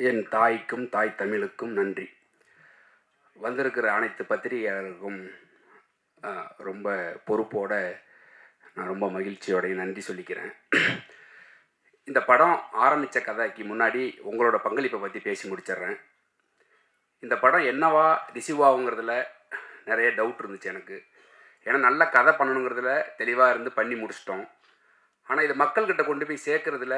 என் தாய்க்கும் தாய் தமிழுக்கும் நன்றி. வந்திருக்கிற அனைத்து பத்திரிகையாளர்களுக்கும் ரொம்ப பொறுப்போட நான் ரொம்ப மகிழ்ச்சியோடைய நன்றி சொல்லிக்கிறேன். இந்த படம் ஆரம்பித்த கதைக்கு முன்னாடி உங்களோட பங்களிப்பை பற்றி பேசி முடிச்சிட்றேன். இந்த படம் என்னவா ரிசீவ் ஆகுங்கிறதுல நிறைய டவுட் இருந்துச்சு எனக்கு. ஏன்னா நல்ல கதை பண்ணணுங்கிறதுல தெளிவாக இருந்து பண்ணி முடிச்சிட்டோம். ஆனால் இது மக்கள்கிட்ட கொண்டு போய் சேர்க்குறதுல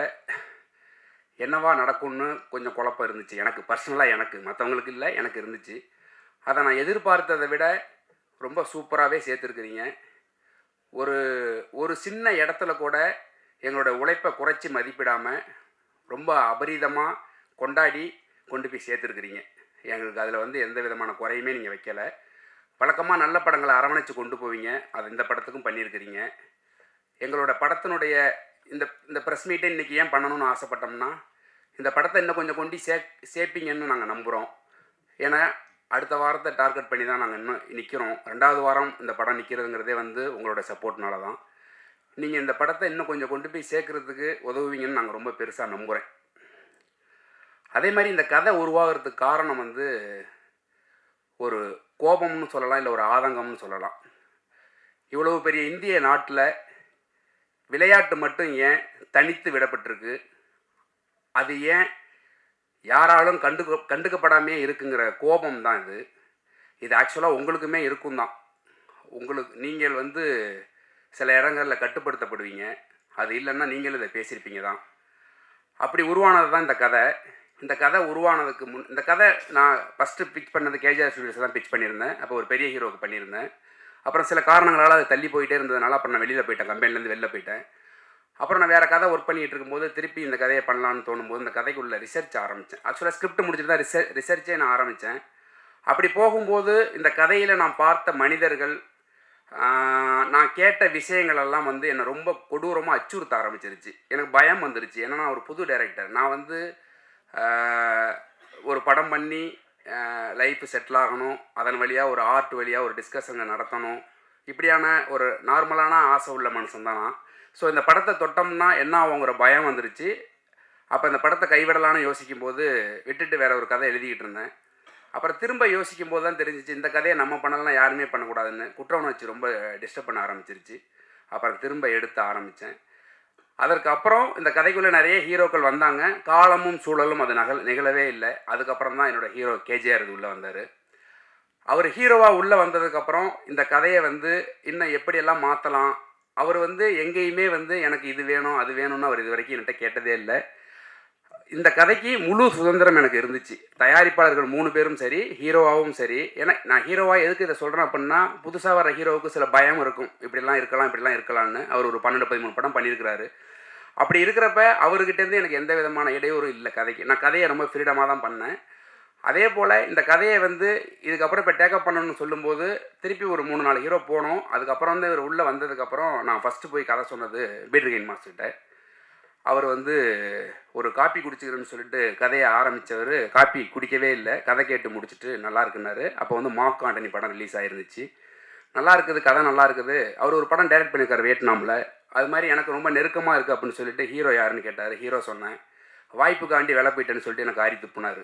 என்னவா நடக்கும்னு கொஞ்சம் குழப்பம் இருந்துச்சு எனக்கு பர்சனலாக. எனக்கு மற்றவங்களுக்கு இல்லை, எனக்கு இருந்துச்சு. அதை நான் எதிர்பார்த்ததை விட ரொம்ப சூப்பராகவே சேர்த்துருக்குறீங்க. ஒரு ஒரு சின்ன இடத்துல கூட எங்களோட உழைப்பை குறைச்சி மதிப்பிடாமல் ரொம்ப அபரீதமாக கொண்டாடி கொண்டு போய் சேர்த்துருக்குறீங்க. எங்களுக்கு அதில் எந்த விதமான குறையுமே நீங்கள் வைக்கலை. வழக்கமாக நல்ல படங்களை அரவணைச்சு கொண்டு போவீங்க, அது இந்த படத்துக்கும் பண்ணியிருக்கிறீங்க. எங்களோட படத்தினுடைய இந்த ப்ரெஸ் மீட்டை இன்றைக்கி ஏன் பண்ணணும்னு ஆசைப்பட்டோம்னா, இந்த படத்தை இன்னும் கொஞ்சம் கொண்டு சேர்ப்பீங்கன்னு நாங்கள் நம்புகிறோம். ஏன்னா அடுத்த வாரத்தை டார்கெட் பண்ணி தான் நாங்கள் இன்னும் நிற்கிறோம். 2வது வாரம் இந்த படம் நிற்கிறதுங்கிறதே உங்களோட சப்போர்ட்னால தான். நீங்கள் இந்த படத்தை இன்னும் கொஞ்சம் கொண்டு போய் சேர்க்குறதுக்கு உதவுவீங்கன்னு நாங்கள் ரொம்ப பெருசாக நம்புகிறேன். அதே மாதிரி இந்த கதை உருவாகிறதுக்கு காரணம் ஒரு கோபம்னு சொல்லலாம், இல்லை ஒரு ஆதங்கம்னு சொல்லலாம். இவ்வளவு பெரிய இந்திய நாட்டில் விளையாட்டு மட்டும் ஏன் தனித்து விடப்பட்டிருக்கு, அது ஏன் யாராலும் கண்டுக்கப்படாமே இருக்குங்கிற கோபம் தான் இது. இது ஆக்சுவலாக உங்களுக்குமே இருக்கும் தான். நீங்கள் சில இடங்களில் கட்டுப்படுத்தப்படுவீங்க. அது இல்லைன்னா நீங்களும் இதை பேசியிருப்பீங்க தான். அப்படி உருவானது தான் இந்த கதை. இந்த கதை உருவானதுக்கு இந்த கதை நான் ஃபஸ்ட்டு பிச் பண்ணது கேஜிஆர் ஸ்டுடியோஸ் தான் பிச் பண்ணியிருந்தேன். அப்போ ஒரு பெரிய ஹீரோவுக்கு பண்ணியிருந்தேன். அப்புறம் சில காரணங்களால் அது தள்ளி போயிட்டே இருந்ததுனால அப்புறம் நான் வெளியில் போயிட்டேன், கம்பெனிலேருந்து வெளில போயிட்டேன். அப்புறம் நான் வேறு கதை ஒர்க் பண்ணிகிட்டு இருக்கும்போது திருப்பி இந்த கதையை பண்ணலான்னு தோணும்போது இந்த கதைக்குள்ள ரிசர்ச் ஆரம்பித்தேன். ஆக்சுவலாக ஸ்கிரிப்ட் முடிச்சுட்டு தான் ரிசர்ச்சே நான் ஆரம்பித்தேன். அப்படி போகும்போது இந்த கதையில் நான் பார்த்த மனிதர்கள், நான் கேட்ட விஷயங்களெல்லாம் என்னை ரொம்ப கொடூரமாக அச்சுறுத்த ஆரம்பிச்சிருச்சு. எனக்கு பயம் வந்துருச்சு. ஏன்னா நான் ஒரு புது டைரக்டர். நான் ஒரு படம் பண்ணி லைஃப் செட்டில் ஆகணும், அதன் வழியாக ஒரு ஆர்ட் வழியாக ஒரு டிஸ்கஷனை நடத்தணும், இப்படியான ஒரு நார்மலான ஆசை உள்ள மனுஷன் தான் நான். ஸோ இந்த படத்தை தொட்டோம்னா என்ன ஆகுங்கிற பயம் வந்துருச்சு. அப்போ இந்த படத்தை கைவிடலான்னு யோசிக்கும்போது விட்டுட்டு வேறு ஒரு கதை எழுதிக்கிட்டு இருந்தேன். அப்புறம் திரும்ப யோசிக்கும் போது தான் தெரிஞ்சிச்சு இந்த கதையை நம்ம பண்ணலாம், யாருமே பண்ணக்கூடாதுன்னு. குற்ற உணர்ச்சி ரொம்ப டிஸ்டர்ப் பண்ண ஆரம்பிச்சிருச்சு. அப்புறம் திரும்ப எடுத்து ஆரம்பித்தேன். அதற்கு அப்புறம் இந்த கதைக்குள்ளே நிறைய ஹீரோக்கள் வந்தாங்க. காலமும் சூழலும் அது நிகழவே இல்லை. அதுக்கப்புறம் தான் என்னோடய ஹீரோ கேஜிஆர் இது உள்ளே வந்தார். அவர் ஹீரோவாக உள்ளே வந்ததுக்கப்புறம் இந்த கதையை இன்னும் எப்படியெல்லாம் மாற்றலாம், அவர் எங்கேயுமே எனக்கு இது வேணும் அது வேணும்னு அவர் இது வரைக்கும் என்கிட்ட கேட்டதே இல்லை. இந்த கதைக்கு முழு சுதந்திரம் எனக்கு இருந்துச்சு. தயாரிப்பாளர்கள் 3 பேரும் சரி, ஹீரோவாகவும் சரி. ஏன்னா நான் ஹீரோவாக எதுக்கு இதை சொல்கிறேன் அப்படின்னா, புதுசாக வர ஹீரோவுக்கு சில பயம் இருக்கும், இப்படிலாம் இருக்கலாம் இப்படிலாம் இருக்கலாம்னு. அவர் ஒரு 12-13 படம் பண்ணியிருக்கிறாரு. அப்படி இருக்கிறப்ப அவர்கிட்டேருந்து எனக்கு எந்த விதமான இடையூறும் இல்லை கதைக்கு. நான் கதையை ரொம்ப ஃப்ரீடமாக தான் பண்ணேன். அதே போல் இந்த கதையை இதுக்கப்புறம் இப்போ டேக்கப் பண்ணணும்னு சொல்லும்போது திருப்பி ஒரு 3-4 ஹீரோ போனோம். அதுக்கப்புறம் இவர் உள்ளே வந்ததுக்கப்புறம் நான் ஃபஸ்ட்டு போய் கதை சொன்னது பீட்டர் மாஸ்டர்கிட்ட. அவர் ஒரு காப்பி குடிச்சிக்கிறேன்னு சொல்லிட்டு கதையை ஆரம்பித்தவர் காப்பி குடிக்கவே இல்லை. கதை கேட்டு முடிச்சுட்டு நல்லா இருக்குன்னாரு. அப்போ மார்க் ஆண்டனி படம் ரிலீஸ் ஆகிருந்துச்சு. நல்லா இருக்குது, கதை நல்லா இருக்குது. அவர் ஒரு படம் டைரக்ட் பண்ணியிருக்காரு வியட்நாமில். அது மாதிரி எனக்கு ரொம்ப நெருக்கமாக இருக்குது அப்படின்னு சொல்லிட்டு ஹீரோ யாருன்னு கேட்டார். ஹீரோ சொன்னேன். வாய்ப்புக்காண்டி வேலை போயிட்டேன்னு சொல்லிட்டு எனக்கு ஆரி துப்புனார்.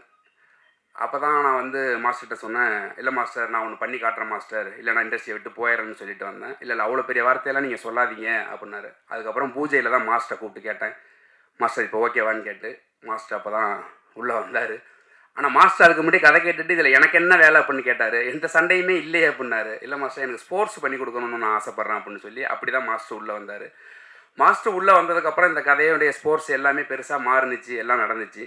அப்போ தான் நான் மாஸ்டர்கிட்ட சொன்னேன், இல்லை மாஸ்டர் நான் ஒன்று பண்ணி காட்டுறேன் மாஸ்டர், இல்லை நான் இண்டஸ்ட்ரியை விட்டு போயிடுறேன்னு சொல்லிட்டு வந்தேன். இல்லை அவ்வளோ பெரிய வார்த்தையெல்லாம் நீங்கள் சொல்லாதீங்க அப்படின்னாரு. அதுக்கப்புறம் பூஜையில் தான் மாஸ்டரை கூப்பிட்டு கேட்டேன், மாஸ்டர் இப்போ ஓகேவான்னு கேட்டு. மாஸ்டர் அப்போ தான் உள்ளே வந்தார். ஆனால் மாஸ்டர் அதுக்கு முன்னாடி கதை கேட்டுட்டு இதில் எனக்கு என்ன வேலை அப்படின்னு கேட்டார். எந்த சண்டையுமே இல்லையே அப்படின்னாரு. இல்லை மாஸ்டர் எனக்கு ஸ்போர்ட்ஸ் பண்ணி கொடுக்கணும்னு நான் ஆசைப்பட்றேன் அப்படின்னு சொல்லி அப்படி தான் மாஸ்டர் உள்ளே வந்தார். மாஸ்டர் உள்ளே வந்ததுக்கப்புறம் இந்த கதையுடைய ஸ்போர்ட்ஸ் எல்லாமே பெருசாக மாறுனுச்சு, எல்லாம் நடந்துச்சு.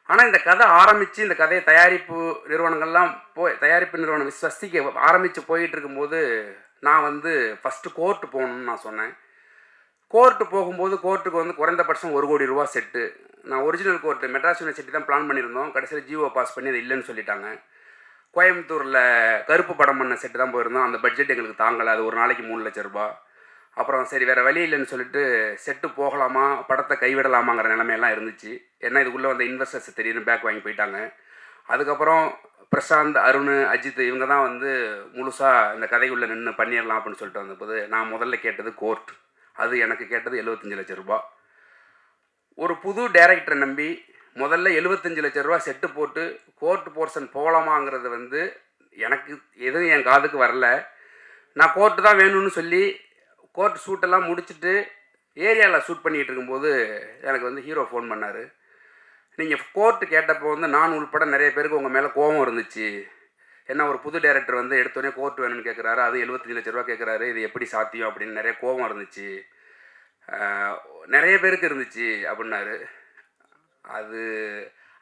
ஆனால் இந்த கதை ஆரம்பித்து இந்த கதையை தயாரிப்பு நிறுவனம் ஸ்வஸ்திக்கு ஆரம்பித்து போயிட்டு இருக்கும்போது நான் ஃபஸ்ட்டு கோர்ட்டு போகணுன்னு நான் சொன்னேன். கோர்ட்டு போகும்போது கோர்ட்டுக்கு குறைந்தபட்சம் 1 கோடி ரூபா செட்டு. நான் ஒரிஜினல் கோர்ட்டு மெட்ராஸ் யூனிவர்சிட்டி தான் பிளான் பண்ணியிருந்தோம். கடைசியில் ஜிஓ பாஸ் பண்ணி அது இல்லைன்னு சொல்லிட்டாங்க. கோயம்புத்தூரில் கருப்பு படம் பண்ண செட்டு தான் போயிருந்தோம். அந்த பட்ஜெட் எங்களுக்கு தாங்கலை. அது ஒரு நாளைக்கு 3 லட்சம் ரூபா. அப்புறம் சரி வேறு வழி இல்லைன்னு சொல்லிட்டு செட்டு போகலாமா படத்தை கைவிடலாமாங்கிற நிலைமையெல்லாம் இருந்துச்சு. ஏன்னா இதுக்குள்ளே இன்வெஸ்டர்ஸ் திடீர்னு பேக் வாங்கி போயிட்டாங்க. அதுக்கப்புறம் பிரசாந்த், அருண், அஜித் இவங்க தான் முழுசாக இந்த கதைக்குள்ளே நின்று பண்ணிடலாம் அப்படின்னு சொல்லிட்டு வந்தபோது நான் முதல்ல கேட்டது கோர்ட். அது எனக்கு கேட்டது 75 லட்சம் ரூபா. ஒரு புது டைரக்டரை நம்பி முதல்ல 75 லட்ச ரூபா செட்டு போட்டு கோர்ட் போர்ஷன் போகலாமாங்கிறது வந்து எனக்கு எதுவும் என் காதுக்கு வரல. நான் கோர்ட்டு தான் வேணும்னு சொல்லி கோர்ட் ஷூட்டெல்லாம் முடிச்சுட்டு ஏரியாவில் ஷூட் பண்ணிகிட்டு இருக்கும்போது எனக்கு வந்து ஹீரோ ஃபோன் பண்ணார். நீங்கள் கோர்ட்டு கேட்டப்போ வந்து நான் உள்பட நிறைய பேருக்கு உங்கள் மேலே கோபம் இருந்துச்சு. ஏன்னா ஒரு புது டைரக்டர் வந்து எடுத்தோடனே கோர்ட் வேணும்னு கேட்குறாரு, அது 75 லட்ச ரூபா கேட்குறாரு, இது எப்படி சாத்தியம் அப்படின்னு நிறைய கோபம் இருந்துச்சு, நிறைய பேருக்கு இருந்துச்சு அப்படின்னாரு. அது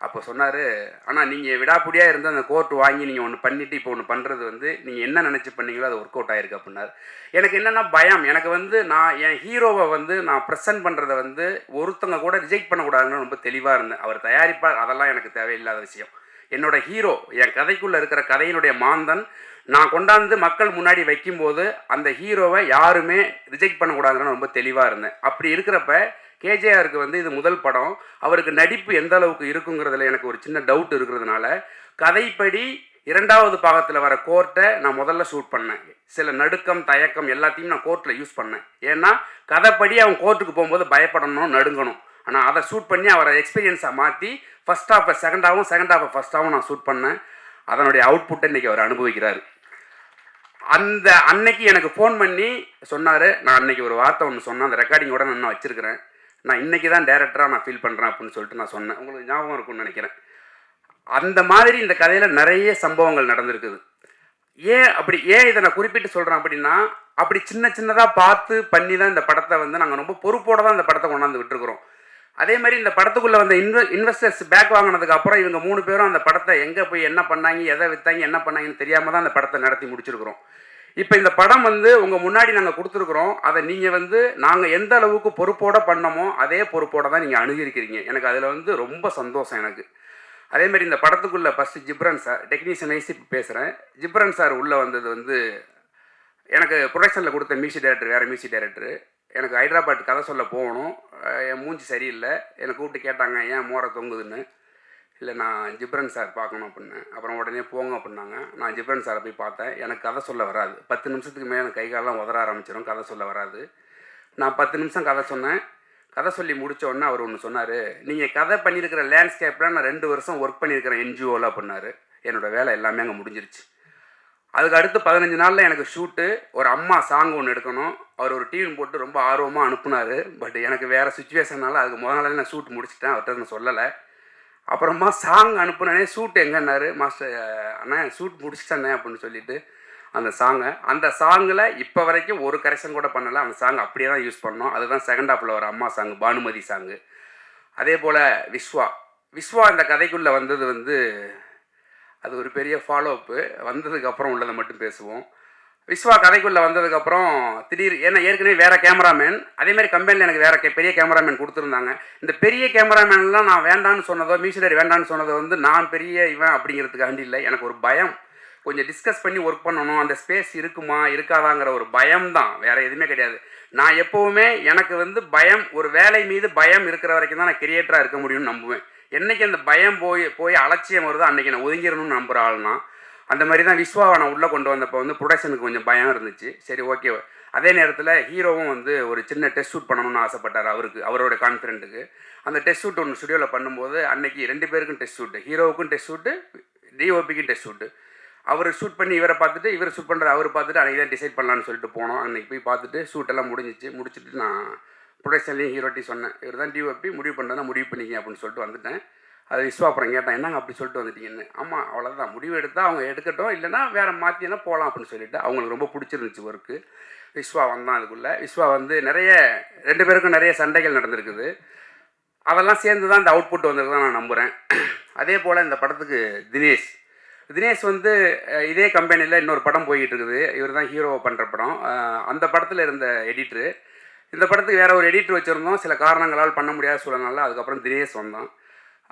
அப்போ சொன்னார், ஆனால் நீங்கள் விடாப்பிடியாக இருந்து அந்த கோர்ட் வாங்கி நீங்கள் ஒன்று பண்ணிவிட்டு இப்போ ஒன்று பண்ணுறது வந்து நீங்கள் என்ன நினச்சி பண்ணீங்களோ அது ஒர்க் அவுட் ஆகிருக்கு அப்படின்னாரு. எனக்கு என்னென்னா பயம். எனக்கு வந்து நான் என் ஹீரோவை வந்து நான் ப்ரெசென்ட் பண்ணுறதை வந்து ஒருத்தங்க கூட ரிஜெக்ட் பண்ணக்கூடாதுன்னு ரொம்ப தெளிவாக இருந்தேன். அவர் தயாரிப்பார், அதெல்லாம் எனக்கு தேவையில்லாத விஷயம். என்னோடய ஹீரோ என் கதைக்குள்ளே இருக்கிற கதையினுடைய மாந்தன் நான் கொண்டாந்து மக்கள் முன்னாடி வைக்கும்போது அந்த ஹீரோவை யாருமே ரிஜெக்ட் பண்ணக்கூடாதுன்னு ரொம்ப தெளிவாக இருந்தேன். அப்படி இருக்கிறப்ப கேஜேஆருக்கு வந்து இது முதல் படம், அவருக்கு நடிப்பு எந்த அளவுக்கு இருக்குங்கிறதுல எனக்கு ஒரு சின்ன டவுட் இருக்கிறதுனால கதைப்படி 2வது பாகத்தில் வர கோர்ட்டை நான் முதல்ல ஷூட் பண்ணேன். சில நடுக்கம் தயக்கம் எல்லாத்தையும் நான் கோர்ட்டில் யூஸ் பண்ணேன். ஏன்னா கதைப்படி அவன் கோர்ட்டுக்கு போகும்போது பயப்படணும், நடுங்கணும். ஆனால் அதை ஷூட் பண்ணி அவரை எக்ஸ்பீரியன்ஸாக மாற்றி ஃபஸ்ட் ஹாஃபை செகண்டாகவும் செகண்ட் ஹாஃபை ஃபஸ்ட்டாகவும் நான் ஷூட் பண்ணேன். அதனுடைய அவுட்புட்டை இன்றைக்கி அவர் அனுபவிக்கிறார். அந்த அன்னைக்கு எனக்கு ஃபோன் பண்ணி சொன்னார், நான் அன்றைக்கி ஒரு வார்த்தை ஒன்று சொன்னேன், அந்த ரெக்கார்டிங்கோட நான் வச்சுருக்கிறேன், நான் இன்றைக்கி தான் டேரக்டராக நான் ஃபீல் பண்ணுறேன் அப்படின்னு சொல்லிட்டு நான் சொன்னேன். உங்களுக்கு ஞாபகம் இருக்கும்னு நினைக்கிறேன். அந்த மாதிரி இந்த கதையில் நிறைய சம்பவங்கள் நடந்திருக்குது. ஏன் இதை நான் குறிப்பிட்டு சொல்கிறேன் அப்படின்னா, அப்படி சின்ன சின்னதாக பார்த்து பண்ணி தான் இந்த படத்தை வந்து நாங்கள் ரொம்ப பொறுப்போடு தான் இந்த படத்தை கொண்டாந்து விட்டுருக்குறோம். அதே மாதிரி இந்த படத்துக்குள்ளே வந்த இன்வெஸ்டர்ஸ் பேக் வாங்கினதுக்கு அப்புறம் இவங்க 3 பேரும் அந்த படத்தை எங்கே போய் என்ன பண்ணாங்க, எதை விற்றாங்க, என்ன பண்ணாங்கன்னு தெரியாமல் தான் அந்த படத்தை நடத்தி முடிச்சிருக்கிறோம். இப்போ இந்த படம் வந்து உங்கள் முன்னாடி நாங்கள் கொடுத்துருக்குறோம். அதை நீங்கள் வந்து நாங்கள் எந்த அளவுக்கு பொறுப்போடு பண்ணமோ அதே பொறுப்போடு தான் நீங்கள் அணுகிருக்கிறீங்க. எனக்கு அதில் வந்து ரொம்ப சந்தோஷம் எனக்கு. அதேமாதிரி இந்த படத்துக்குள்ளே first Ghibran sir, technician wise இப்போ பேசுகிறேன். ஜிப்ரன் சார் உள்ளே வந்தது வந்து எனக்கு ப்ரொடக்ஷனில் கொடுத்த மியூசிக் டைரக்டர், வேறு மியூசிக் டைரக்டர். எனக்கு ஹைதராபாத் கதை சொல்ல போகணும், என் மூஞ்சி சரியில்லை, என்னை கூப்பிட்டு கேட்டாங்க ஏன் மோரை தொங்குதுன்னு. இல்லை நான் ஜிப்ரன் சார் பார்க்கணும் அப்படின்னேன். அப்புறம் உடனே போங்க அப்படின்னாங்க. நான் ஜிப்ரன் சாரை போய் பார்த்தேன். எனக்கு கதை சொல்ல வராது. 10 நிமிஷத்துக்கு மேலே கை காலெலாம் உதற ஆரம்பிச்சிடும், கதை சொல்ல வராது. நான் 10 நிமிஷம் கதை சொன்னேன். கதை சொல்லி முடித்த உடனே அவர் ஒன்று சொன்னார், நீங்கள் கதை பண்ணியிருக்கிற லேண்ட்ஸ்கேப்பில் நான் 2 வருஷம் ஒர்க் பண்ணியிருக்கிறேன் NGOவில் அப்படின்னாரு. என்னோடய வேலை எல்லாமே அங்கே முடிஞ்சிருச்சு. அதுக்கு அடுத்து 15 நாளில் எனக்கு ஷூட்டு, ஒரு அம்மா சாங் ஒன்று எடுக்கணும். அவர் ஒரு டிவி போட்டு ரொம்ப ஆர்வமாக அனுப்புனார். பட் எனக்கு வேறு சுச்சுவேஷனால் அதுக்கு முதல் நாளே நான் ஷூட் முடிச்சிட்டேன், அவர்கிட்ட நான் சொல்லலை. அப்புறமா சாங் அனுப்புனே, ஷூட் எங்கன்னாரு. மாஸ்டர் அண்ணா ஷூட் முடிச்சிட்டேண்ணே அப்படின்னு சொல்லிட்டு அந்த சாங்கில் இப்போ வரைக்கும் ஒரு கரெக்ஷன் கூட பண்ணலை. அந்த சாங் அப்படியே தான் யூஸ் பண்ணோம். அதுதான் செகண்ட் ஹாஃபில் வர அம்மா சாங், பானுமதி சாங்கு. அதே போல் விஸ்வா இந்த கதைக்குள்ளே வந்தது வந்து அது ஒரு பெரிய ஃபாலோஅப்பு. வந்ததுக்கப்புறம் உள்ளதை மட்டும் பேசுவோம். விஸ்வா கதைக்குள்ளே வந்ததுக்கப்புறம் ஏன்னா ஏற்கனவே வேறு கேமராமேன், அதேமாதிரி கம்பெனியில் எனக்கு வேறு பெரிய கேமராமேன் கொடுத்துருந்தாங்க. இந்த பெரிய கேமராமேன்லாம் நான் வேண்டான்னு சொன்னதோ, மியூசிக் வேண்டான்னு சொன்னதோ வந்து நான் பெரிய இவன் அப்படிங்கிறதுக்காண்டி இல்லை. எனக்கு ஒரு பயம், கொஞ்சம் டிஸ்கஸ் பண்ணி ஒர்க் பண்ணணும், அந்த ஸ்பேஸ் இருக்குமா இருக்காதாங்கிற ஒரு பயம் தான், வேறு எதுவுமே கிடையாது. நான் எப்போவுமே எனக்கு வந்து பயம், ஒரு வேலை மீது பயம் இருக்கிற வரைக்கும் தான் நான் கிரியேட்டராக இருக்க முடியும்னு நம்புவேன். என்றைக்கு அந்த பயம் போய் அலட்சியம் வருதோ அன்றைக்கி நான் ஒதுங்கிடணும்னு நம்புகிற ஆள்னா. அந்த மாதிரி தான் விஸ்வாவை நான் உள்ளே கொண்டு வந்தப்போ வந்து ப்ரொடக்ஷனுக்கு கொஞ்சம் பயம் இருந்துச்சு. சரி ஓகே. அதே நேரத்தில் ஹீரோவும் வந்து ஒரு சின்ன டெஸ்ட் ஷூட் பண்ணணும்னு ஆசைப்பட்டார். அவரோட கான்ஃபிடென்ட்டுக்கு அந்த டெஸ்ட் ஷூட் ஒன்று ஸ்டுடியோவில் பண்ணும்போது அன்றைக்கி 2 பேருக்கும் டெஸ்ட் ஷூட்டு, ஹீரோவுக்கும் டெஸ்ட் ஷூட்டு, டிஓபிக்கும் டெஸ்ட் ஷூட்டு. அவர் ஷூட் பண்ணி இவரை பார்த்துட்டு, இவர் ஷூட் பண்ணுறது அவர் பார்த்துட்டு அன்றைக்கி தான் டிசைட் பண்ணலான்னு சொல்லிட்டு போனோம். அன்றைக்கி போய் பார்த்துட்டு ஷூட்டெல்லாம் முடிச்சுட்டு நான் ப்ரொடக்ஷன்லேயும் ஹீரோட்டி சொன்னேன், இவர் தான் டிஓபி, முடிவு பண்ணுறதா முடிவு பண்ணிக்க அப்படின்னு சொல்லிட்டு வந்துட்டேன். அது விஸ்வா அப்புறம் கேட்டான், என்னங்க அப்படி சொல்லிட்டு வந்துட்டீங்கன்னு. ஆமாம் அவ்வளோதான், முடிவு எடுத்தால் அவங்க எடுக்கட்டும், இல்லைனா வேறு மாற்றினா போகலாம் அப்படின்னு சொல்லிட்டு அவங்களுக்கு ரொம்ப பிடிச்சிருந்துச்சு ஒர்க்கு. விஸ்வா வந்தான். அதுக்குள்ளே விஸ்வா வந்து 2 பேருக்கும் நிறைய சண்டைகள் நடந்திருக்குது. அதெல்லாம் சேர்ந்து தான் இந்த அவுட்புட் வந்திருக்கு நான் நம்புகிறேன். அதே போல் இந்த படத்துக்கு தினேஷ் வந்து இதே கம்பெனியில் இன்னொரு படம் போய்கிட்டு இருக்குது. இவர் தான் ஹீரோவை பண்ணுற படம். அந்த படத்தில் இருந்த எடிட்ரு. இந்த படத்துக்கு வேறு ஒரு எடிட்ரு வச்சுருந்தோம். சில காரணங்களால் பண்ண முடியாத சூழல்னால அதுக்கப்புறம் தினேஷ் வந்தான்.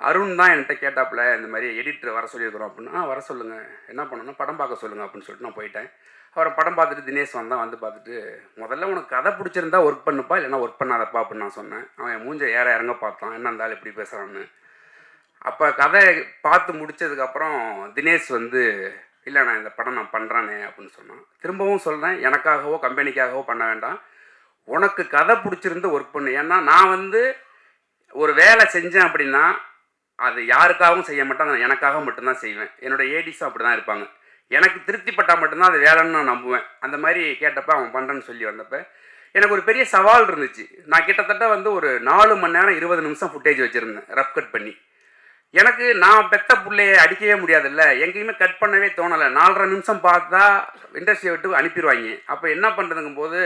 அருண் தான் என்கிட்ட கேட்டாப்புல, இந்த மாதிரி எடிட்டர் வர சொல்லியிருக்கிறோம் அப்படின்னா, வர சொல்லுங்கள், என்ன பண்ணணும்னா படம் பார்க்க சொல்லுங்கள் அப்படின்னு சொல்லிட்டு நான் போயிட்டேன். அப்புறம் படம் பார்த்துட்டு தினேஷ் வந்து பார்த்துட்டு, முதல்ல உனக்கு கதை பிடிச்சிருந்தா ஒர்க் பண்ணுப்பா, இல்லைனா ஒர்க் பண்ணாதப்பா அப்படின்னு நான் சொன்னேன். அவன் என் மூஞ்ச இறங்க பார்த்தான், என்ன இருந்தாலும் இப்படி பேசுகிறான்னு. அப்போ கதை பார்த்து முடித்ததுக்கப்புறம் தினேஷ் வந்து, இல்லை நான் இந்த படம் நான் பண்ணுறேனே அப்படின்னு சொன்னான். திரும்பவும் சொல்கிறேன், எனக்காகவோ கம்பெனிக்காகவோ பண்ண வேண்டாம், உனக்கு கதை பிடிச்சிருந்து ஒர்க் பண்ணு. ஏன்னா நான் வந்து ஒரு வேலை செஞ்சேன் அப்படின்னா அது யாருக்காகவும் செய்ய மாட்டேன், நான் எனக்காக மட்டும்தான் செய்வேன். என்னோடய ஏடிஸும் அப்படி தான் இருப்பாங்க. எனக்கு திருப்திப்பட்டால் மட்டும்தான் அது வேலைன்னு நான் நம்புவேன். அந்த மாதிரி கேட்டப்போ அவன் பண்ணுறேன்னு சொல்லி வந்தப்போ எனக்கு ஒரு பெரிய சவால் இருந்துச்சு. நான் கிட்டத்தட்ட வந்து ஒரு 4 மணி நேரம் 20 நிமிஷம் ஃபுட்டேஜ் வச்சுருந்தேன் ரஃப் கட் பண்ணி. எனக்கு நான் பெத்த பிள்ளையை அடிக்கவே முடியாதுல்ல, எங்கேயுமே கட் பண்ணவே தோணலை. 4.5 நிமிஷம் பார்த்தா இண்டஸ்ட்ரியை விட்டு அனுப்பிடுவாங்க. அப்போ என்ன பண்ணுறதுங்கும் போது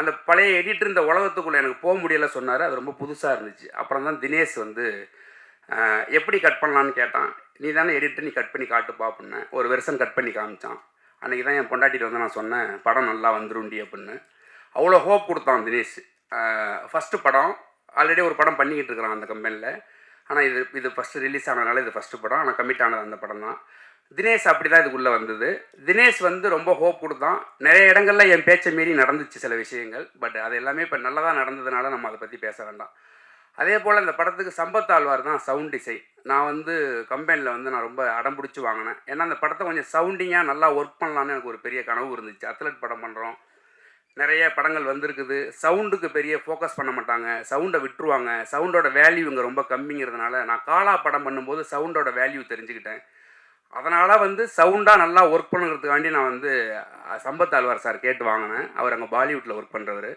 அந்த பழைய எடிட்டர் இந்த உலகத்துக்குள்ளே எனக்கு போக முடியலை சொன்னார். அது ரொம்ப புதுசாக இருந்துச்சு. அப்புறம் தான் தினேஷ் வந்து எப்படி கட் பண்ணலான்னு கேட்டான். நீ தானே எடிட்டர், நீ கட் பண்ணி காட்டுப்பா அப்படின்னேன். ஒரு வெர்ஷன் கட் பண்ணி காமிச்சான். அன்றைக்கி தான் என் பொண்டாட்டிட்டு வந்து நான் சொன்னேன், படம் நல்லா வந்துருண்டி அப்படின்னு. அவ்வளோ ஹோப் கொடுத்தான் தினேஷ். ஃபஸ்ட்டு படம், ஆல்ரெடி ஒரு படம் பண்ணிக்கிட்டு இருக்கிறான் அந்த கம்பெனியில். ஆனால் இது ஃபஸ்ட்டு ரிலீஸ் ஆனதுனால இது ஃபஸ்ட்டு படம். ஆனால் கமிட் ஆனது அந்த படம் தான். தினேஷ் அப்படி தான் இதுக்குள்ளே வந்தது. தினேஷ் வந்து ரொம்ப ஹோப் கொடுத்தான். நிறைய இடங்களில் என் பேச்சை மீறி நடந்துச்சு சில விஷயங்கள். பட் அது எல்லாமே இப்போ நல்லதாக நடந்ததுனால நம்ம அதை பற்றி பேச வேண்டாம். அதே போல் இந்த படத்துக்கு சம்பத் ஆழ்வார் தான் சவுண்ட் டிசைன். நான் வந்து கம்பெனியில் வந்து நான் ரொம்ப அடம் பிடிச்சி வாங்கினேன். ஏன்னா அந்த படத்தை கொஞ்சம் சவுண்டிங்காக நல்லா ஒர்க் பண்ணலான்னு எனக்கு ஒரு பெரிய கனவு இருந்துச்சு. அத்லட் படம் பண்ணுறோம், நிறைய படங்கள் வந்திருக்குது. சவுண்டுக்கு பெரிய ஃபோக்கஸ் பண்ண மாட்டாங்க, சவுண்டை விட்டுருவாங்க. சவுண்டோட வேல்யூ இங்கே ரொம்ப கம்மிங்கிறதுனால நான் காலா படம் பண்ணும்போது சவுண்டோட வேல்யூ தெரிஞ்சுக்கிட்டேன். அதனால் வந்து சவுண்டாக நல்லா ஒர்க் பண்ணுறதுக்காண்டி நான் வந்து சம்பத் ஆழ்வார் சார் கேட்டு வாங்கினேன். அவர் அங்கே பாலிவுட்டில் ஒர்க் பண்ணுறவர்.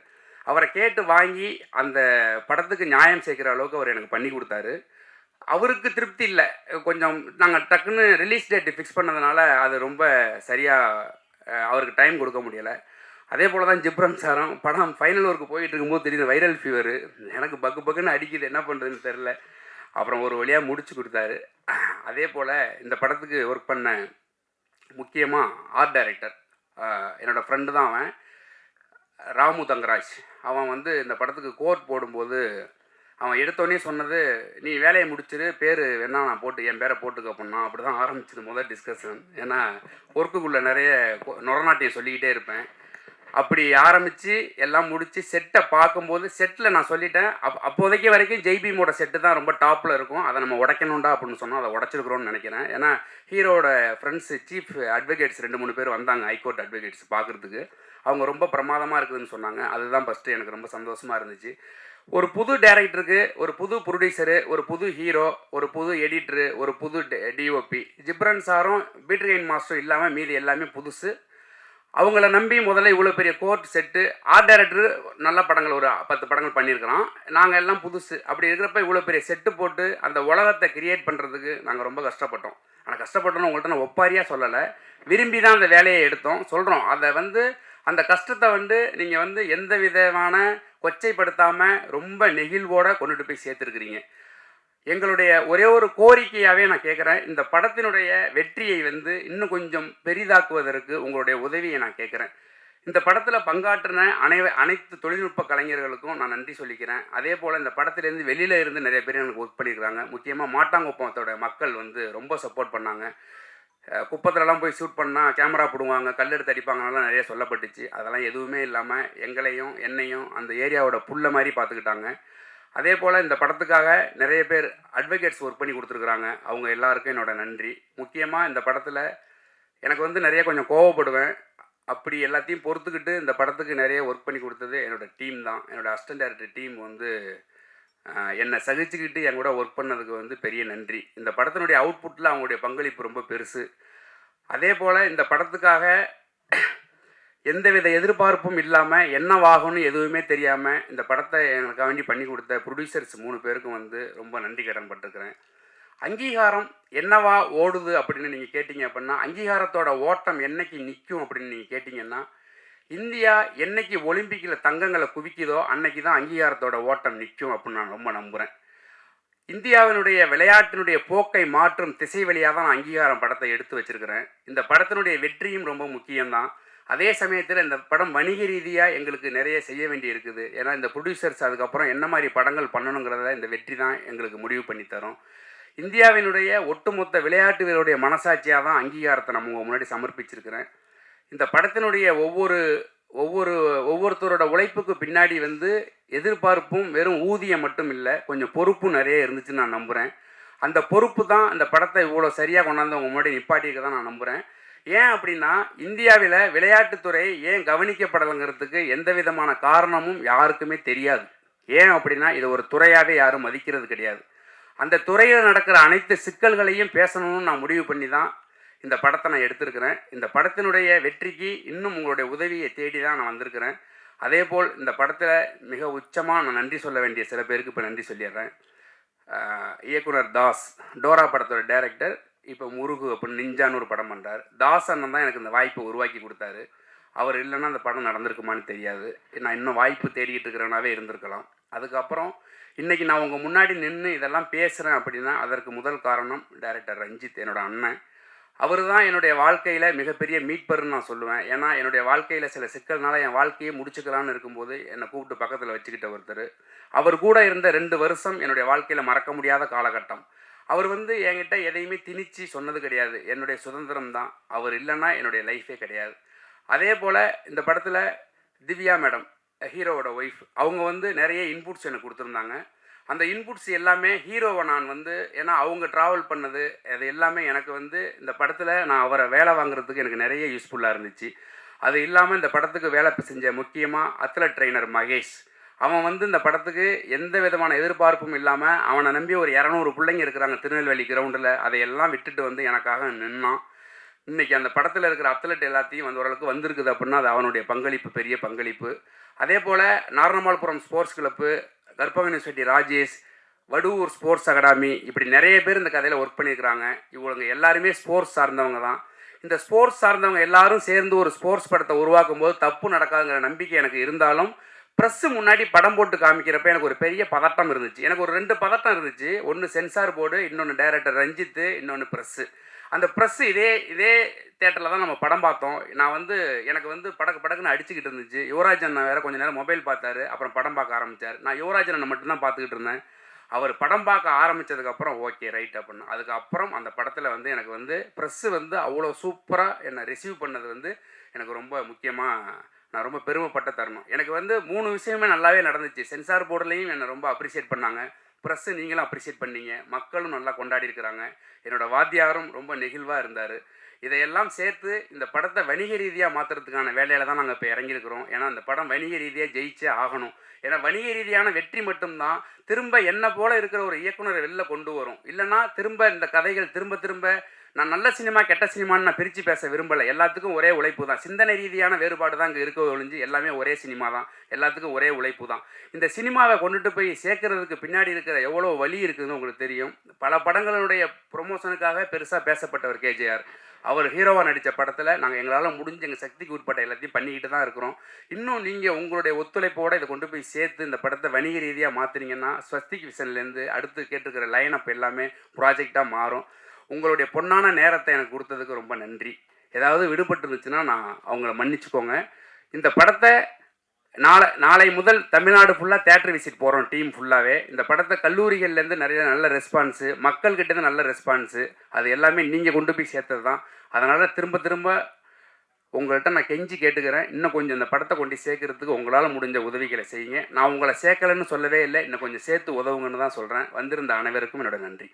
அவரை கேட்டு வாங்கி அந்த படத்துக்கு நியாயம் சேர்க்குற அளவுக்கு அவர் எனக்கு பண்ணி கொடுத்தாரு. அவருக்கு திருப்தி இல்லை. கொஞ்சம் நாங்கள் டக்குன்னு ரிலீஸ் டேட்டு ஃபிக்ஸ் பண்ணதுனால அது ரொம்ப சரியாக அவருக்கு டைம் கொடுக்க முடியலை. அதே போல் தான் ஜிப்ரன் சாரும் படம் ஃபைனல் ஒர்க்கு போயிட்டு இருக்கும்போது திடீர்னு வைரல் ஃபீவரு எனக்கு பக்குன்னு அடிக்குது, என்ன பண்ணுறதுன்னு தெரில. அப்புறம் ஒரு வழியாக முடிச்சு கொடுத்தாரு. அதே போல் இந்த படத்துக்கு ஒர்க் பண்ண முக்கியமாக ஆர்ட் டைரக்டர் என்னோடய ஃப்ரெண்டு தான் அவன், ராமு தங்கராஜ். அவன் வந்து இந்த படத்துக்கு கோட் போடும்போது அவன் எடுத்தோடனே சொன்னது, நீ வேலையை முடிச்சிரு, பேர் வேணா நான் போட்டு என் பேரை போட்டுக்க பண்ணான். அப்படி தான் ஆரம்பிச்சது முதல் டிஸ்கஷன். ஏன்னா ஒர்க்குக்குள்ளே நிறைய நொரநாட்டியம் சொல்லிக்கிட்டே இருப்பேன். அப்படி ஆரம்பித்து எல்லாம் முடித்து செட்டை பார்க்கும்போது செட்டில் நான் சொல்லிட்டேன், அப்போதைக்கு வரைக்கும் ஜெய்பீமோட செட்டு தான் ரொம்ப டாப்பில் இருக்கும், அதை நம்ம உடைக்கணுண்டா அப்படின்னு சொன்னால் அதை உடச்சிருக்கிறோன்னு நினைக்கிறேன். ஏன்னா ஹீரோட ஃப்ரெண்ட்ஸு சீஃப் அட்வொகேட்ஸ் 2-3 பேர் வந்தாங்க, ஹைகோர்ட் அட்வொகேட்ஸ் பார்க்குறதுக்கு. அவங்க ரொம்ப பிரமாதமாக இருக்குதுன்னு சொன்னாங்க. அதுதான் ஃபஸ்ட்டு எனக்கு ரொம்ப சந்தோஷமாக இருந்துச்சு. ஒரு புது டைரக்டருக்கு, ஒரு புது ப்ரொடியூசரு, ஒரு புது ஹீரோ, ஒரு புது எடிட்ரு, ஒரு புது டிஓபி. ஜிப்ரன் சாரும் பீட்டர் மாஸ்டரும் இல்லாமல் மீதி எல்லாமே புதுசு. அவங்கள நம்பி முதல்ல இவ்வளோ பெரிய கோர்ட் செட்டு, ஆர்ட் டைரக்டர் நல்ல படங்கள் ஒரு 10 படங்கள் பண்ணியிருக்கிறோம். நாங்கள் எல்லாம் புதுசு. அப்படி இருக்கிறப்ப இவ்வளோ பெரிய செட்டு போட்டு அந்த உலகத்தை கிரியேட் பண்ணுறதுக்கு நாங்கள் ரொம்ப கஷ்டப்பட்டோம். ஆனால் கஷ்டப்பட்டோன்னு உங்கள்கிட்ட நான் ஒப்பாரியாக சொல்லலை, விரும்பி தான் அந்த வேலையை எடுத்தோம். சொல்கிறோம், அதை வந்து அந்த கஷ்டத்தை வந்து நீங்கள் வந்து எந்த விதமான கொச்சைப்படுத்தாமல் ரொம்ப நெகிழ்வோடு கொண்டுட்டு போய் சேர்த்துருக்குறீங்க. எங்களுடைய ஒரே ஒரு கோரிக்கையாகவே நான் கேட்குறேன், இந்த படத்தினுடைய வெற்றியை வந்து இன்னும் கொஞ்சம் பெரிதாக்குவதற்கு உங்களுடைய உதவியை நான் கேட்குறேன். இந்த படத்தில் பங்காற்றின அனைத்து தொழில்நுட்ப கலைஞர்களுக்கும் நான் நன்றி சொல்லிக்கிறேன். அதே போல் இந்த படத்திலேருந்து வெளியில் இருந்து நிறைய பேர் எனக்கு ஒர்க் பண்ணியிருக்கிறாங்க. முக்கியமாக மாட்டாங்குப்பத்தோட மக்கள் வந்து ரொம்ப சப்போர்ட் பண்ணாங்க. குப்பத்துலலாம் போய் ஷூட் பண்ணால் கேமரா போடுவாங்க, கல் எடுத்து அடிப்பாங்கலாம் நிறைய சொல்லப்பட்டுச்சு. அதெல்லாம் எதுவுமே இல்லாமல் எங்களையும் என்னையும் அந்த ஏரியாவோட புல்லை மாதிரி பார்த்துக்கிட்டாங்க. அதே போல் இந்த படத்துக்காக நிறைய பேர் அட்வொகேட்ஸ் ஒர்க் பண்ணி கொடுத்துருக்குறாங்க. அவங்க எல்லாருக்கும் என்னோடய நன்றி. முக்கியமாக இந்த படத்தில் எனக்கு வந்து நிறைய கொஞ்சம் கோவப்படுவேன். அப்படி எல்லாத்தையும் பொறுத்துக்கிட்டு இந்த படத்துக்கு நிறைய ஒர்க் பண்ணி கொடுத்தது என்னோடய டீம் தான். என்னோடய அசிஸ்டன்ட் டைரக்டர் டீம் வந்து என்னை சகிச்சுக்கிட்டு என் கூட ஒர்க் பண்ணதுக்கு வந்து பெரிய நன்றி. இந்த படத்தினுடைய அவுட்புட்டில் அவங்களுடைய பங்களிப்பு ரொம்ப பெருசு. அதே போல் இந்த படத்துக்காக எந்தவித எதிர்பார்ப்பும் இல்லாமல் என்னவாகும்னு எதுவுமே தெரியாமல் இந்த படத்தை எனக்காக வேண்டி பண்ணி கொடுத்த ப்ரொடியூசர்ஸ் 3 பேருக்கும் வந்து ரொம்ப நன்றி கடன் பட்டிருக்கிறேன். அங்கீகாரம் என்னவா ஓடுது அப்படின்னு நீங்கள் கேட்டிங்க அப்படின்னா, அங்கீகாரத்தோட ஓட்டம் என்னைக்கு நிற்கும் அப்படின்னு நீங்கள் கேட்டிங்கன்னா, இந்தியா என்னைக்கு ஒலிம்பிக்கில் தங்கங்களை குவிக்குதோ அன்னைக்கு தான் அங்கீகாரத்தோட ஓட்டம் நிற்கும் அப்படின்னு நான் ரொம்ப நம்புகிறேன். இந்தியாவினுடைய விளையாட்டினுடைய போக்கை மாற்றும் திசை வழியாக தான் நான் அங்கீகாரம் படத்தை எடுத்து வச்சுருக்கிறேன். இந்த படத்தினுடைய வெற்றியும் ரொம்ப முக்கியம்தான். அதே சமயத்தில் இந்த படம் வணிக ரீதியாக எங்களுக்கு நிறைய செய்ய வேண்டி இருக்குது. ஏன்னா இந்த ப்ரொடியூசர்ஸ் அதுக்கப்புறம் என்ன மாதிரி படங்கள் பண்ணணுங்கிறத இந்த வெற்றி தான் எங்களுக்கு முடிவு பண்ணி தரும். இந்தியாவினுடைய ஒட்டுமொத்த விளையாட்டு வீரருடைய மனசாட்சியாக தான் அங்கீகாரத்தை நம்ம முன்னாடி சமர்ப்பிச்சிருக்கிறேன். இந்த படத்தினுடைய ஒவ்வொருத்தரோட உழைப்புக்கு பின்னாடி வந்து எதிர்பார்ப்பும் வெறும் ஊதியம் மட்டும் இல்லை, கொஞ்சம் பொறுப்பும் நிறைய இருந்துச்சுன்னு நான் நம்புகிறேன். அந்த பொறுப்பு தான் அந்த படத்தை இவ்வளோ சரியாக கொண்டாந்து அவங்க முன்னாடி நிப்பாட்டிக்க தான் நான் நம்புகிறேன். ஏன் அப்படின்னா, இந்தியாவில் விளையாட்டுத்துறை ஏன் கவனிக்கப்படலைங்கிறதுக்கு எந்த விதமான காரணமும் யாருக்குமே தெரியாது. ஏன் அப்படின்னா, இதை ஒரு துறையாகவே யாரும் மதிக்கிறது கிடையாது. அந்த துறையில் நடக்கிற அனைத்து சிக்கல்களையும் பேசணும்னு நான் முடிவு பண்ணி தான் இந்த படத்தை நான் எடுத்திருக்கிறேன். இந்த படத்தினுடைய வெற்றிக்கு இன்னும் உங்களுடைய உதவியை தேடி தான் நான் வந்திருக்கிறேன். அதேபோல் இந்த படத்தில் மிக உச்சமாக நான் நன்றி சொல்ல வேண்டிய சில பேருக்கு இப்போ நன்றி சொல்லிடுறேன். இயக்குனர் தாஸ், டோரா படத்தோட டைரக்டர், இப்போ முருகு அப்படின்னு நிஞ்சான்னு ஒரு படம் பண்ணுறார். தாஸ் அண்ணன் தான் எனக்கு இந்த வாய்ப்பை உருவாக்கி கொடுத்தாரு. அவர் இல்லைன்னா அந்த படம் நடந்திருக்குமான்னு தெரியாது. நான் இன்னும் வாய்ப்பு தேடிக்கிட்டு இருக்கிறனாவே இருந்திருக்கலாம். அதுக்கப்புறம் இன்றைக்கி நான் உங்கள் முன்னாடி நின்று இதெல்லாம் பேசுகிறேன் அப்படின்னா அதற்கு முதல் காரணம் டைரக்டர் ரஞ்சித், என்னோடய அண்ணன். அவர் தான் என்னுடைய வாழ்க்கையில் மிகப்பெரிய மீட்பர்னு நான் சொல்லுவேன். ஏன்னா என்னுடைய வாழ்க்கையில் சில சிக்கல்னால என் வாழ்க்கையை முடிச்சுக்கலான்னு இருக்கும்போது என்னை கூப்பிட்டு பக்கத்தில் வச்சுக்கிட்ட ஒருத்தர். அவர் கூட இருந்த 2 வருஷம் என்னுடைய வாழ்க்கையில் மறக்க முடியாத காலகட்டம். அவர் என்கிட்ட எதையுமே திணிச்சு சொன்னது கிடையாது. என்னுடைய சுதந்திரம் தான். அவர் இல்லைன்னா என்னுடைய லைஃபே கிடையாது. அதே போல் இந்த படத்தில் திவ்யா மேடம், ஹீரோவோட ஒய்ஃப், அவங்க நிறைய இன்புட்ஸ் எனக்கு கொடுத்துருந்தாங்க. அந்த இன்புட்ஸ் எல்லாமே ஹீரோவை நான் ஏன்னா அவங்க ட்ராவல் பண்ணது அது எல்லாமே எனக்கு இந்த படத்தில் நான் அவரை வேலை வாங்குறதுக்கு எனக்கு நிறைய யூஸ்ஃபுல்லாக இருந்துச்சு. அது இல்லாமல் இந்த படத்துக்கு வேலை செஞ்ச முக்கியமாக அத்லட் ட்ரெயினர் மகேஷ், அவன் இந்த படத்துக்கு எந்த விதமான எதிர்பார்ப்பும் இல்லாமல் அவனை நம்பி ஒரு 200 பிள்ளைங்க இருக்கிறாங்க திருநெல்வேலி கிரவுண்டில். அதையெல்லாம் விட்டுட்டு எனக்காக நின்னான். இன்றைக்கி அந்த படத்தில் இருக்கிற அத்லட் எல்லாத்தையும் ஓரளவுக்கு வந்திருக்குது அப்படின்னா அது அவனுடைய பங்களிப்பு, பெரிய பங்களிப்பு. அதே போல் Naranamalpuram sports club, Karpaga university Rajesh, Vaduvur sports academy, இப்படி நிறைய பேர் இந்த கதையில் ஒர்க் பண்ணியிருக்கிறாங்க. இவங்க எல்லாருமே ஸ்போர்ட்ஸ் சார்ந்தவங்க தான். இந்த ஸ்போர்ட்ஸ் சார்ந்தவங்க எல்லாரும் சேர்ந்து ஒரு ஸ்போர்ட்ஸ் படத்தை உருவாக்கும் போது தப்பு நடக்காதுங்கிற நம்பிக்கை எனக்கு இருந்தாலும் ப்ரெஸ்ஸு முன்னாடி படம் போட்டு காமிக்கிறப்ப எனக்கு ஒரு பெரிய பதட்டம் இருந்துச்சு. எனக்கு ஒரு 2 பதட்டம் இருந்துச்சு. ஒன்று சென்சார் போர்டு, இன்னொன்று டைரக்டர் ரஞ்சித்து, இன்னொன்று ப்ரெஸ்ஸு. அந்த ப்ரெஸ்ஸு இதே தேட்டரில் தான் நம்ம படம் பார்த்தோம். நான் எனக்கு படக்குன்னு அடிச்சுக்கிட்டு இருந்துச்சு. யுவராஜ் அண்ணன் வேறு கொஞ்சம் நேரம் மொபைல் பார்த்தாரு, அப்புறம் படம் பார்க்க ஆரம்பித்தார். நான் யுவராஜ் அண்ணனை மட்டும்தான் பார்த்துக்கிட்டு இருந்தேன். அவர் படம் பார்க்க ஆரம்பித்ததுக்கப்புறம் ஓகே ரைட் அப்படின்னா அதுக்கப்புறம் அந்த படத்தில் எனக்கு ப்ரெஸ்ஸு அவ்வளோ சூப்பராக என்னை ரிசீவ் பண்ணது எனக்கு ரொம்ப முக்கியமாக நான் ரொம்ப பெருமைப்பட்ட தருணம். எனக்கு 3 விஷயமே நல்லாவே நடந்துச்சு. சென்சார் போர்டுலேயும் என்னை ரொம்ப அப்ரிஷியேட் பண்ணாங்க. ப்ரெஸ்ஸு நீங்களும் அப்ரிஷியேட் பண்ணீங்க. மக்களும் நல்லா கொண்டாடி இருக்கிறாங்க. என்னோடய வாத்தியாரும் ரொம்ப நெகிழ்வாக இருந்தார். இதையெல்லாம் சேர்த்து இந்த படத்தை வணிக ரீதியாக மாற்றுறதுக்கான வேலையில் தான் நாங்கள் இப்போ இறங்கியிருக்கிறோம். ஏன்னா அந்த படம் வணிக ரீதியாக ஜெயிச்சே ஆகணும். ஏன்னா வணிக ரீதியான வெற்றி மட்டும்தான் திரும்ப என்ன போல் இருக்கிற ஒரு இயக்குனரை வெளில கொண்டு வரும். இல்லைனா திரும்ப இந்த கதைகள் திரும்ப நான் நல்ல சினிமா கெட்ட சினிமான்னு நான் பிரித்து பேச விரும்பலை. எல்லாத்துக்கும் ஒரே உழைப்பு தான். சிந்தனை ரீதியான வேறுபாடு தான் இங்கே இருக்க ஒழிஞ்சு எல்லாமே ஒரே சினிமா தான். எல்லாத்துக்கும் ஒரே உழைப்பு தான். இந்த சினிமாவை கொண்டுட்டு போய் சேர்க்கறதுக்கு பின்னாடி இருக்கிற எவ்வளோ வழி இருக்குதுன்னு உங்களுக்கு தெரியும். பல படங்களுடைய ப்ரொமோஷனுக்காக பெருசாக பேசப்பட்டவர் கேஜேஆர். அவர் ஹீரோவாக நடித்த படத்தில் நாங்கள் எங்களால் முடிஞ்ச எங்கள் சக்திக்கு உட்பட்ட எல்லாத்தையும் பண்ணிக்கிட்டு தான் இருக்கிறோம். இன்னும் நீங்கள் உங்களுடைய ஒத்துழைப்போடு இதை கொண்டு போய் சேர்த்து இந்த படத்தை வணிக ரீதியாக மாற்றினீங்கன்னா ஸ்வஸ்திக் விஷன்லேருந்து அடுத்து கேட்டுருக்கிற லைனப் எல்லாமே ப்ராஜெக்டாக மாறும். உங்களுடைய பொன்னான நேரத்தை எனக்கு கொடுத்ததுக்கு ரொம்ப நன்றி. ஏதாவது விடுபட்டு இருந்துச்சுன்னா நான் அவங்கள மன்னிச்சுக்கோங்க. இந்த படத்தை நாளை முதல் தமிழ்நாடு ஃபுல்லாக தேட்டர் விசிட் போகிறோம் டீம் ஃபுல்லாகவே. இந்த படத்தை கல்லூரிகள்லேருந்து நிறைய நல்ல ரெஸ்பான்ஸு, மக்கள்கிட்டேருந்து நல்ல ரெஸ்பான்ஸு, அது எல்லாமே நீங்கள் கொண்டு போய் சேர்த்தது தான். அதனால் திரும்ப உங்கள்கிட்ட நான் கெஞ்சி கேட்டுக்கிறேன். இன்னும் கொஞ்சம் இந்த படத்தை கொண்டு சேர்க்கறதுக்கு உங்களால் முடிஞ்ச உதவிகளை செய்யுங்க. நான் உங்களை சேர்க்கலைன்னு சொல்லவே இல்லை, இன்னும் கொஞ்சம் சேர்த்து உதவுங்கன்னு தான் சொல்கிறேன். வந்திருந்த அனைவருக்கும் என்னோட நன்றி.